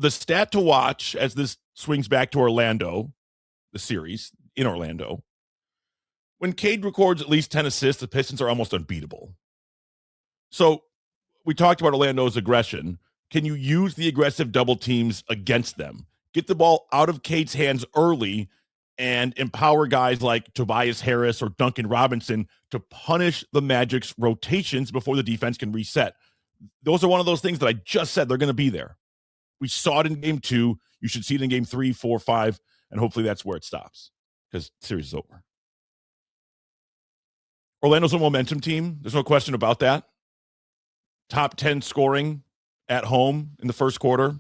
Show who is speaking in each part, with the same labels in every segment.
Speaker 1: the stat to watch as this swings back to Orlando, the series in Orlando, when Cade records at least 10 assists, the Pistons are almost unbeatable. So we talked about Orlando's aggression. Can you use the aggressive double teams against them? Get the ball out of Cade's hands early and empower guys like Tobias Harris or Duncan Robinson to punish the Magic's rotations before the defense can reset. Those are one of those things that I just said they're going to be there. We saw it in game 2. You should see it in game 3, 4, 5, and hopefully that's where it stops because the series is over. Orlando's a momentum team. There's no question about that. Top 10 scoring at home in the first quarter.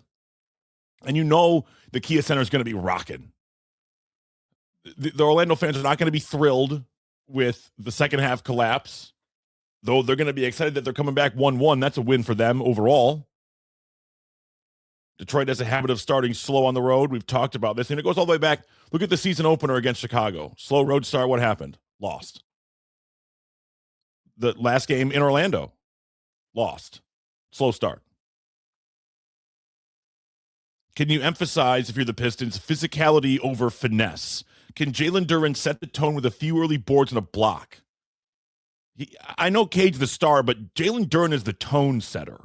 Speaker 1: And you know the Kia Center is going to be rocking. The Orlando fans are not going to be thrilled with the second half collapse, though they're going to be excited that they're coming back 1-1. That's a win for them overall. Detroit has a habit of starting slow on the road. We've talked about this, and it goes all the way back. Look at the season opener against Chicago. Slow road start. What happened? Lost. The last game in Orlando, lost. Slow start. Can you emphasize, if you're the Pistons, physicality over finesse? Can Jalen Duren set the tone with a few early boards and a block? I know Cade's the star, but Jalen Duren is the tone setter.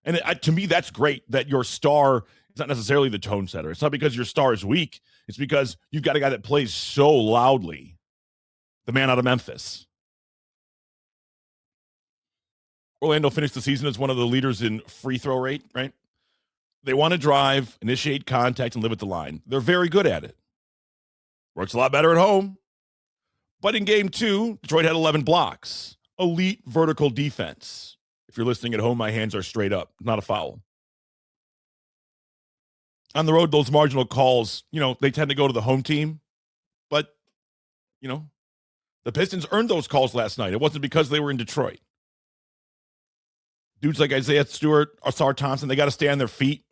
Speaker 1: And to me, that's great that your star is not necessarily the tone setter. It's not because your star is weak. It's because you've got a guy that plays so loudly. The man out of Memphis. Orlando finished the season as one of the leaders in free throw rate, right? They want to drive, initiate contact, and live at the line. They're very good at it. Works a lot better at home. But in game 2, Detroit had 11 blocks. Elite vertical defense. If you're listening at home, my hands are straight up. Not a foul. On the road, those marginal calls, they tend to go to the home team. But, the Pistons earned those calls last night. It wasn't because they were in Detroit. Dudes like Isaiah Stewart, Asar Thompson, they got to stay on their feet.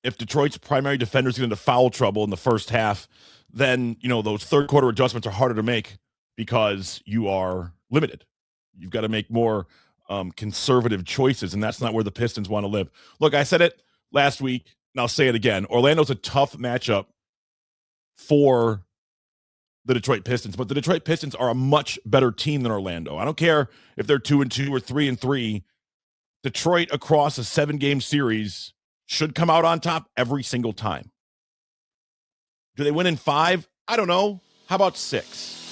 Speaker 1: If Detroit's primary defenders get into foul trouble in the first half, then, those third quarter adjustments are harder to make because you are limited. You've got to make more conservative choices, and that's not where the Pistons want to live. Look, I said it last week, and I'll say it again. Orlando's a tough matchup for the Detroit Pistons, but the Detroit Pistons are a much better team than Orlando. I don't care if they're 2-2 or 3-3. Detroit, across a 7-game series, should come out on top every single time. Do they win in 5? I don't know. How about 6?